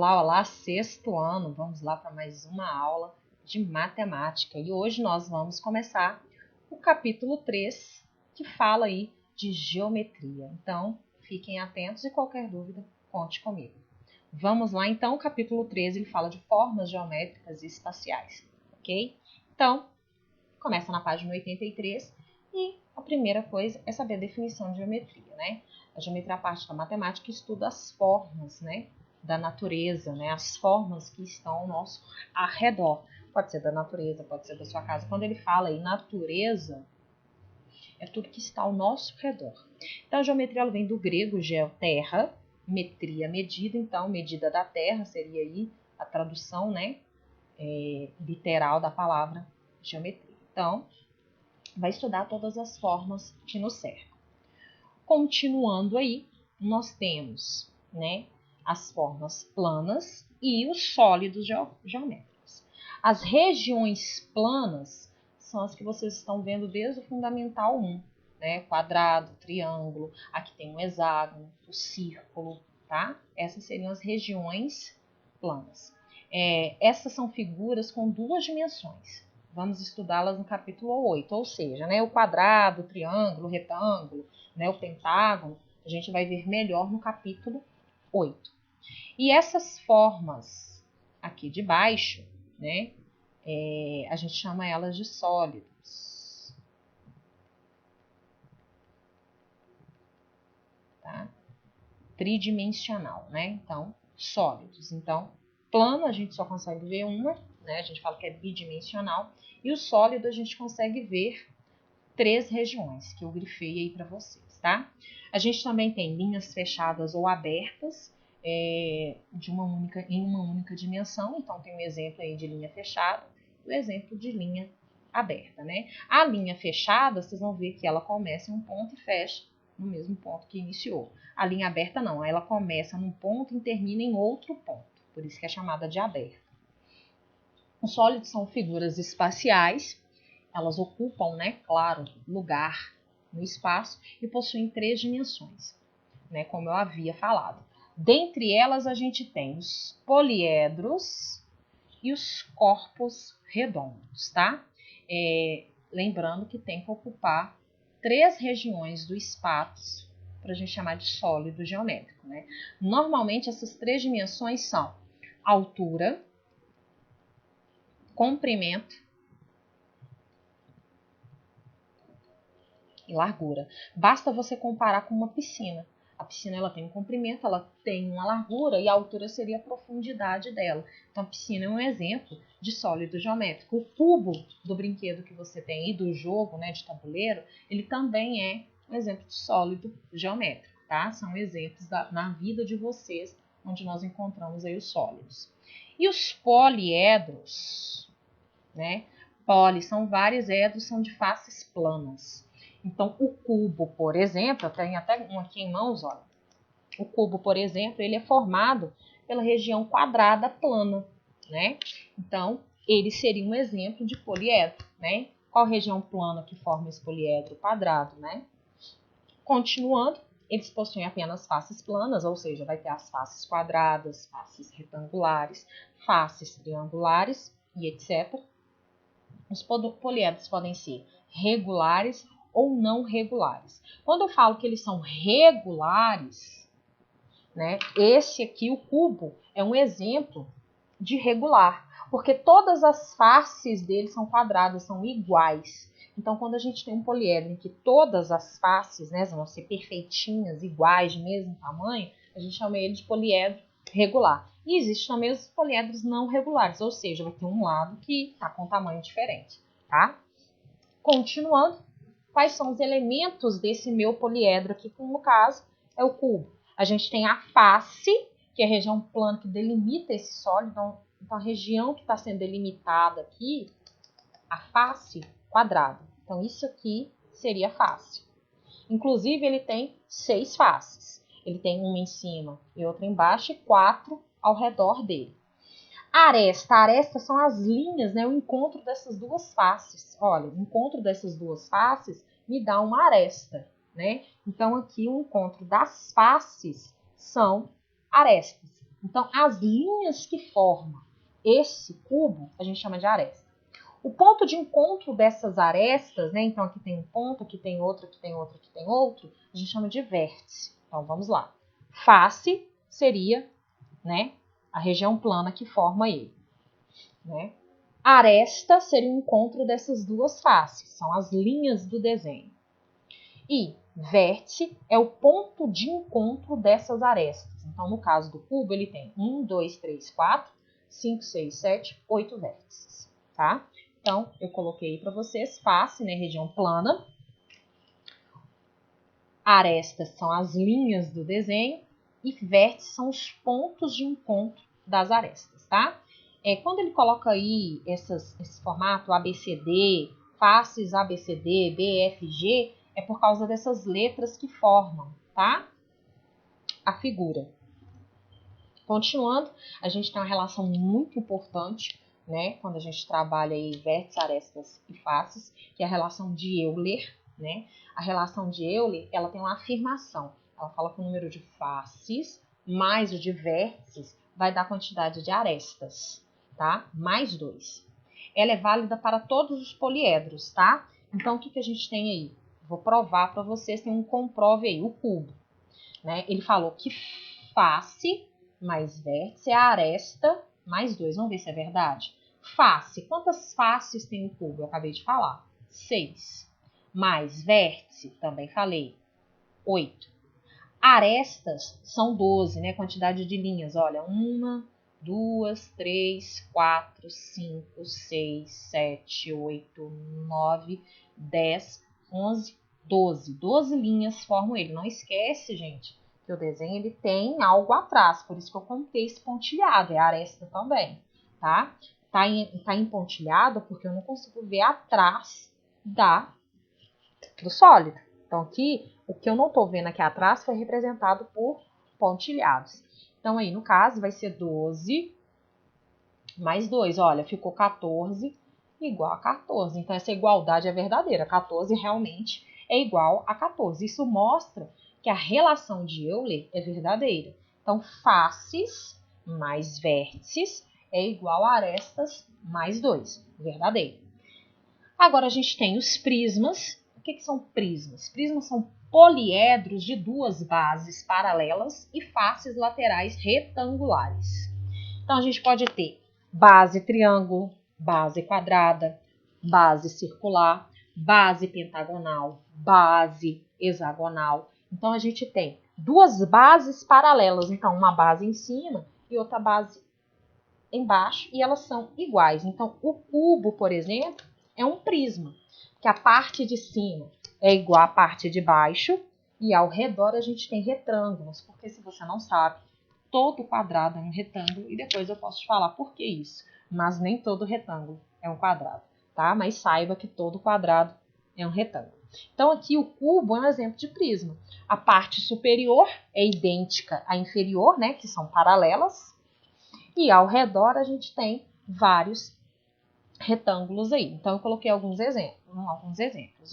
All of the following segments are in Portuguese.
Olá, olá, sexto ano, vamos lá para mais uma aula de matemática. E hoje nós vamos começar o capítulo 3, que fala aí de geometria. Então, fiquem atentos e qualquer dúvida, conte comigo. Vamos lá, então, o capítulo 3, ele fala de formas geométricas e espaciais, ok? Então, começa na página 83 e a primeira coisa é saber a definição de geometria, né? A geometria é a parte da matemática que estuda as formas, né? Da natureza, né? As formas que estão ao nosso arredor. Pode ser da natureza, pode ser da sua casa. Quando ele fala em natureza, é tudo que está ao nosso redor. Então, a geometria ela vem do grego geo, terra, metria, medida. Então, medida da terra seria aí a tradução, né? Literal da palavra geometria. Então, vai estudar todas as formas que nos cercam. Continuando aí, nós temos, né? As formas planas e os sólidos geométricos. As regiões planas são as que vocês estão vendo desde o Fundamental 1, né? Quadrado, triângulo, aqui tem um hexágono, o círculo, tá? Essas seriam as regiões planas. Essas são figuras com duas dimensões. Vamos estudá-las no capítulo 8, ou seja, né? O quadrado, o triângulo, o retângulo, né? O pentágono, a gente vai ver melhor no capítulo 8. E essas formas aqui de baixo, né, a gente chama elas de sólidos. Tá? Tridimensional, né? Então, sólidos. Então, plano a gente só consegue ver uma, né? A gente fala que é bidimensional. E o sólido a gente consegue ver 3 regiões, que eu grifei aí para vocês, tá? A gente também tem linhas fechadas ou abertas, em uma única dimensão. Então, tem um exemplo aí de linha fechada e o exemplo de linha aberta, né? A linha fechada, vocês vão ver que ela começa em um ponto e fecha no mesmo ponto que iniciou. A linha aberta não, ela começa num ponto e termina em outro ponto, por isso que é chamada de aberta. Os sólidos são figuras espaciais, elas ocupam, né, claro, lugar no espaço e possuem 3 dimensões, né, como eu havia falado. Dentre elas, a gente tem os poliedros e os corpos redondos, tá? Lembrando que tem que ocupar 3 regiões do espaço para a gente chamar de sólido geométrico, né? Normalmente, essas 3 dimensões são altura, comprimento e largura. Basta você comparar com uma piscina. A piscina ela tem um comprimento, ela tem uma largura e a altura seria a profundidade dela. Então a piscina é um exemplo de sólido geométrico. O cubo do brinquedo que você tem aí, do jogo, né, de tabuleiro, ele também é um exemplo de sólido geométrico, tá? São exemplos na vida de vocês, onde nós encontramos aí os sólidos. E os poliedros, né? Poli são vários, edros são de faces planas. Então, o cubo, por exemplo, eu tenho até um aqui em mãos, olha. O cubo, por exemplo, ele é formado pela região quadrada plana, né? Então, ele seria um exemplo de poliedro, né? Qual região plana que forma esse poliedro quadrado, né? Continuando, eles possuem apenas faces planas, ou seja, vai ter as faces quadradas, faces retangulares, faces triangulares e etc. Os poliedros podem ser regulares ou não regulares. Quando eu falo que eles são regulares, né, esse aqui, o cubo, é um exemplo de regular, porque todas as faces dele são quadradas, são iguais. Então, quando a gente tem um poliedro em que todas as faces, né, vão ser perfeitinhas, iguais, de mesmo tamanho, a gente chama ele de poliedro regular. E existem também os poliedros não regulares, ou seja, vai ter um lado que está com tamanho diferente, tá? Continuando, quais são os elementos desse meu poliedro aqui, que no caso é o cubo? A gente tem a face, que é a região plana que delimita esse sólido. Então a região que está sendo delimitada aqui, a face quadrada. Então isso aqui seria a face. Inclusive ele tem 6 faces. Ele tem uma em cima e outra embaixo e 4 ao redor dele. Arestas são as linhas, né? O encontro dessas duas faces. Olha, o encontro dessas duas faces me dá uma aresta, né? Então, aqui o encontro das faces são arestas. Então, as linhas que formam esse cubo, a gente chama de aresta. O ponto de encontro dessas arestas, né? Então, aqui tem um ponto, aqui tem outro, aqui tem outro, aqui tem outro, a gente chama de vértice. Então, vamos lá. Face seria, né, a região plana que forma ele, né? Aresta seria o encontro dessas duas faces, são as linhas do desenho. E vértice é o ponto de encontro dessas arestas. Então, no caso do cubo, ele tem 1, 2, 3, 4, 5, 6, 7, 8 vértices, tá? Então, eu coloquei para vocês face, né, região plana. Arestas são as linhas do desenho e vértices são os pontos de encontro das arestas, tá? Quando ele coloca aí esse formato ABCD, faces ABCD, BFG, é por causa dessas letras que formam, tá? A figura. Continuando, a gente tem uma relação muito importante, né? Quando a gente trabalha aí vértices, arestas e faces, que é a relação de Euler, né? A relação de Euler, ela tem uma afirmação. Ela fala que o número de faces mais o de vértices vai dar a quantidade de arestas, tá? Mais 2. Ela é válida para todos os poliedros, tá? Então, o que a gente tem aí? Vou provar para vocês, tem um comprove aí, o cubo, né? Ele falou que face mais vértice é a aresta mais 2. Vamos ver se é verdade. Face. Quantas faces tem o cubo? Eu acabei de falar. 6. Mais vértice, também falei. 8. Arestas são 12, né? Quantidade de linhas. Olha, 1, 2, 3, 4, 5, 6, 7, 8, 9, 10, 11, 12. 12 linhas formam ele. Não esquece, gente, que o desenho ele tem algo atrás, por isso que eu contei esse pontilhado, é a aresta também, tá? Tá empontilhado porque eu não consigo ver atrás do sólido. Então, aqui, o que eu não tô vendo aqui atrás foi representado por pontilhados. Então, aí, no caso, vai ser 12 mais 2. Olha, ficou 14 igual a 14. Então, essa igualdade é verdadeira. 14 realmente é igual a 14. Isso mostra que a relação de Euler é verdadeira. Então, faces mais vértices é igual a arestas mais 2. Verdadeiro. Agora, a gente tem os prismas. O que são prismas? Prismas são poliedros de duas bases paralelas e faces laterais retangulares. Então, a gente pode ter base triângulo, base quadrada, base circular, base pentagonal, base hexagonal. Então, a gente tem duas bases paralelas. Então, uma base em cima e outra base embaixo, e elas são iguais. Então, o cubo, por exemplo, é um prisma, que a parte de cima é igual à parte de baixo, e ao redor a gente tem retângulos, porque se você não sabe, todo quadrado é um retângulo, e depois eu posso te falar por que isso. Mas nem todo retângulo é um quadrado, tá? Mas saiba que todo quadrado é um retângulo. Então, aqui o cubo é um exemplo de prisma. A parte superior é idêntica à inferior, né? Que são paralelas. E ao redor a gente tem vários retângulos aí. Então, eu coloquei alguns exemplos.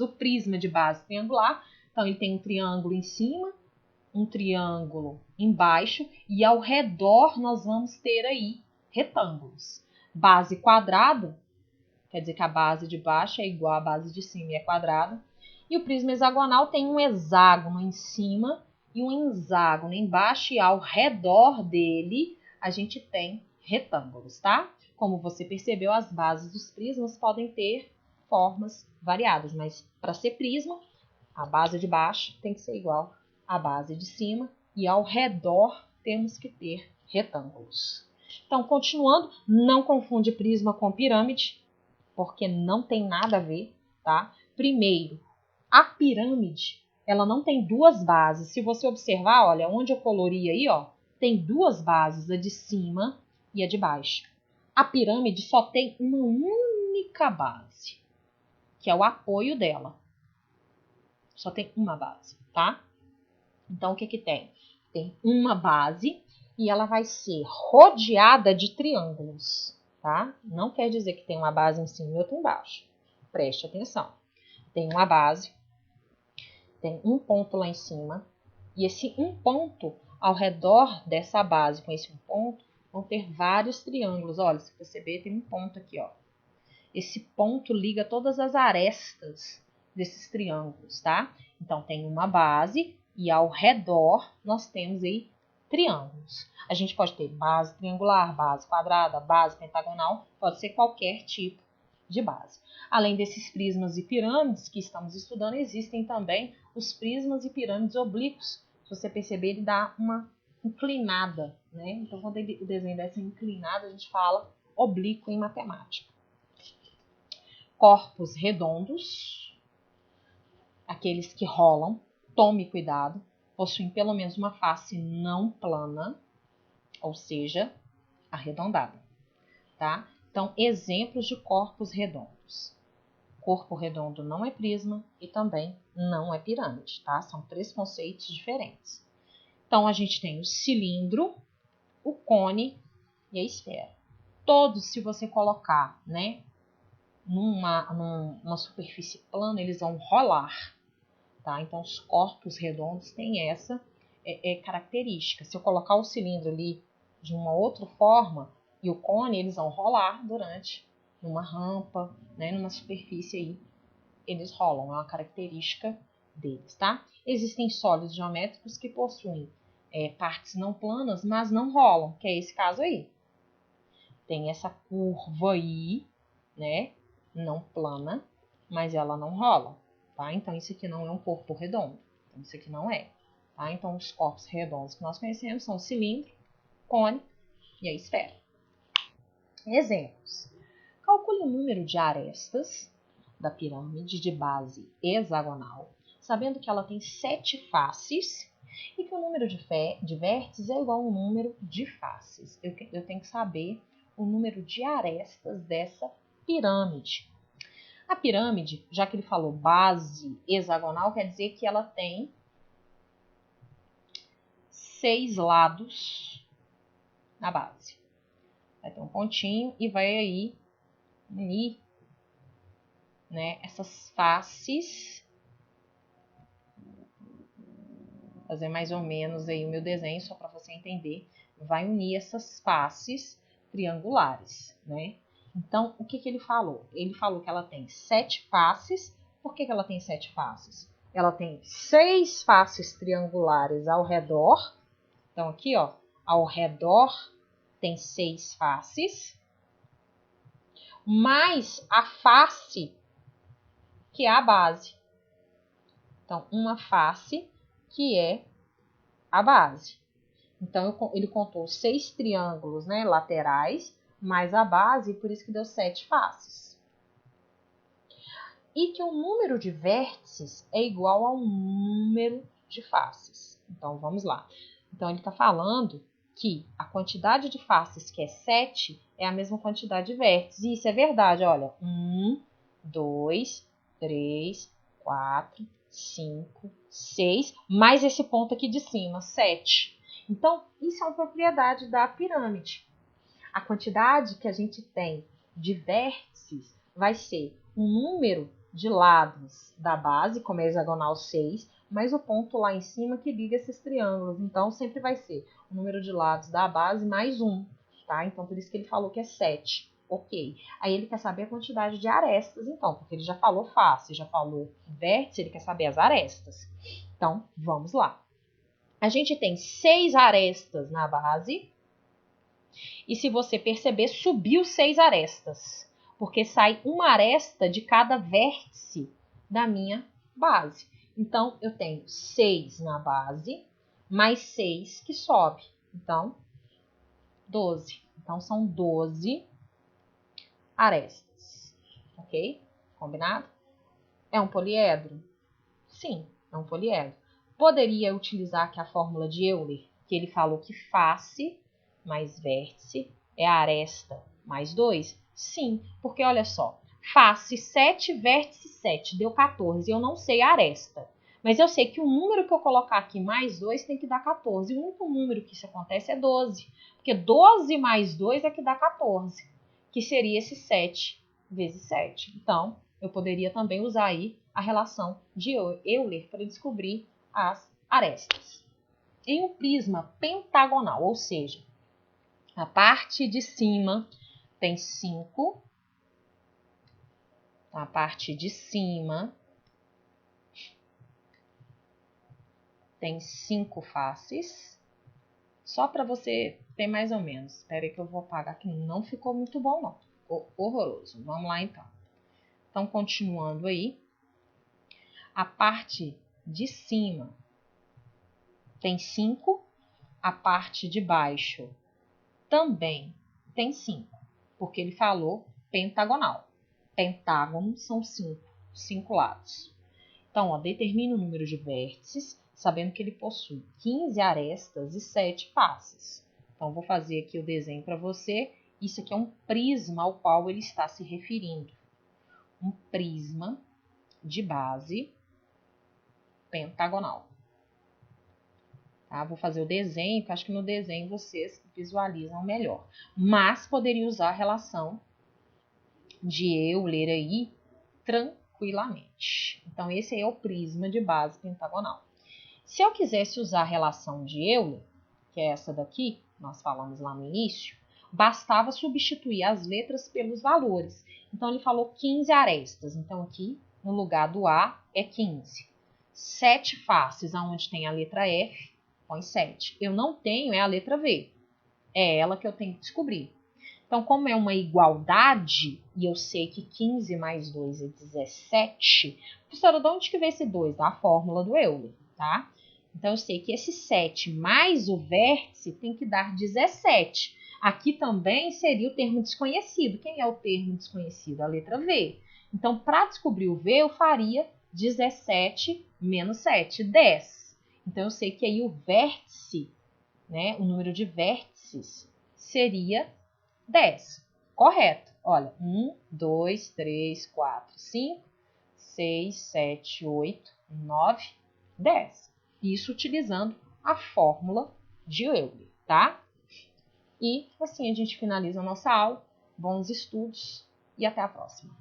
O prisma de base triangular, então ele tem um triângulo em cima, um triângulo embaixo, e ao redor nós vamos ter aí retângulos. Base quadrada, quer dizer que a base de baixo é igual à base de cima e é quadrada. E o prisma hexagonal tem um hexágono em cima e um hexágono embaixo, e ao redor dele a gente tem retângulos, tá? Como você percebeu, as bases dos prismas podem ter formas variadas, mas para ser prisma, a base de baixo tem que ser igual à base de cima, e ao redor temos que ter retângulos. Então, continuando, não confunde prisma com pirâmide, porque não tem nada a ver, tá? Primeiro, a pirâmide, ela não tem duas bases. Se você observar, olha, onde eu colori aí, ó, tem duas bases, a de cima e a de baixo. A pirâmide só tem uma única base, que é o apoio dela. Só tem uma base, tá? Então, o que tem? Tem uma base e ela vai ser rodeada de triângulos, tá? Não quer dizer que tem uma base em cima e outra embaixo. Preste atenção. Tem uma base, tem um ponto lá em cima, e esse um ponto, ao redor dessa base com esse um ponto, vão ter vários triângulos. Olha, se perceber, tem um ponto aqui, ó. Esse ponto liga todas as arestas desses triângulos, tá? Então, tem uma base e ao redor nós temos aí triângulos. A gente pode ter base triangular, base quadrada, base pentagonal, pode ser qualquer tipo de base. Além desses prismas e pirâmides que estamos estudando, existem também os prismas e pirâmides oblíquos. Se você perceber, ele dá uma inclinada, né? Então, quando o desenho dessa inclinada, a gente fala oblíquo em matemática. Corpos redondos, aqueles que rolam, tome cuidado, possuem pelo menos uma face não plana, ou seja, arredondada, tá? Então, exemplos de corpos redondos. Corpo redondo não é prisma e também não é pirâmide, tá? São três conceitos diferentes. Então, a gente tem o cilindro, o cone e a esfera. Todos, se você colocar, né, numa superfície plana, eles vão rolar, tá? Então, os corpos redondos têm essa característica. Se eu colocar o cilindro ali de uma outra forma e o cone, eles vão rolar durante numa rampa, né, numa superfície aí, eles rolam, é uma característica deles, tá? Existem sólidos geométricos que possuem partes não planas, mas não rolam, que é esse caso aí. Tem essa curva aí, né, não plana, mas ela não rola, tá? Então, isso aqui não é um corpo redondo, então, isso aqui não é, tá? Então, os corpos redondos que nós conhecemos são o cilindro, cone e a esfera. Exemplos. Calcule o número de arestas da pirâmide de base hexagonal, sabendo que ela tem 7 faces e que o número de vértices é igual ao número de faces. Eu tenho que saber o número de arestas dessa pirâmide. A pirâmide, já que ele falou base hexagonal, quer dizer que ela tem 6 lados na base. Vai ter um pontinho e vai aí unir, né, essas faces, fazer mais ou menos aí o meu desenho só para você entender, vai unir essas faces triangulares, né? Então, o que ele falou? Ele falou que ela tem 7 faces. Por que ela tem 7 faces? Ela tem 6 faces triangulares ao redor. Então, aqui, ó, ao redor tem 6 faces, mais a face que é a base. Então, uma face que é a base. Então, ele contou 6 triângulos, né, laterais, mais a base, por isso que deu 7 faces. E que o número de vértices é igual ao número de faces. Então, vamos lá. Então, ele está falando que a quantidade de faces, que é 7, é a mesma quantidade de vértices. E isso é verdade, olha. 1, 2, 3, 4, 5, 6, mais esse ponto aqui de cima, 7. Então, isso é uma propriedade da pirâmide. A quantidade que a gente tem de vértices vai ser o número de lados da base, como é hexagonal 6, mais o ponto lá em cima que liga esses triângulos. Então, sempre vai ser o número de lados da base mais 1, tá? Então, por isso que ele falou que é 7. Ok. Aí ele quer saber a quantidade de arestas, então, porque ele já falou face, já falou vértice, ele quer saber as arestas. Então, vamos lá. A gente tem 6 arestas na base. E se você perceber, subiu 6 arestas. Porque sai uma aresta de cada vértice da minha base. Então, eu tenho 6 na base, mais 6 que sobe. Então, 12. Então, são 12 arestas. Ok? Combinado? É um poliedro? Sim, é um poliedro. Poderia utilizar aqui a fórmula de Euler, que ele falou que face mais vértice é a aresta mais 2? Sim, porque olha só, face 7, vértice 7, deu 14. Eu não sei a aresta, mas eu sei que o número que eu colocar aqui mais 2 tem que dar 14. O único número que isso acontece é 12, porque 12 mais 2 é que dá 14, que seria esse 7 vezes 7. Então, eu poderia também usar aí a relação de Euler para descobrir as arestas. Em um prisma pentagonal, ou seja, a parte de cima tem 5, a parte de cima tem 5 faces, só para você ter mais ou menos. Espera aí que eu vou apagar, que não ficou muito bom não, ficou horroroso. Vamos lá então. Então, continuando aí, a parte de cima tem 5, a parte de baixo também tem 5, porque ele falou pentagonal. Pentágono são 5 lados. Então, ó, determina o número de vértices, sabendo que ele possui 15 arestas e 7 faces. Então, vou fazer aqui o desenho para você. Isso aqui é um prisma ao qual ele está se referindo. Um prisma de base pentagonal. Tá? Vou fazer o desenho, que acho que no desenho vocês visualizam melhor. Mas poderia usar a relação de Euler aí tranquilamente. Então, esse aí é o prisma de base pentagonal. Se eu quisesse usar a relação de Euler, que é essa daqui, nós falamos lá no início, bastava substituir as letras pelos valores. Então, ele falou 15 arestas. Então, aqui, no lugar do A, é 15. 7 faces, aonde tem a letra F, põe 7. Eu não tenho, é a letra V. É ela que eu tenho que descobrir. Então, como é uma igualdade, e eu sei que 15 mais 2 é 17, professora, de onde que vem esse 2? Da fórmula do Euler, tá? Então, eu sei que esse 7 mais o vértice tem que dar 17. Aqui também seria o termo desconhecido. Quem é o termo desconhecido? A letra V. Então, para descobrir o V, eu faria 17 menos 7, 10. Então, eu sei que aí o vértice, né, o número de vértices, seria 10. Correto. Olha, 1, 2, 3, 4, 5, 6, 7, 8, 9, 10. Isso utilizando a fórmula de Euler, tá? E assim a gente finaliza a nossa aula. Bons estudos e até a próxima.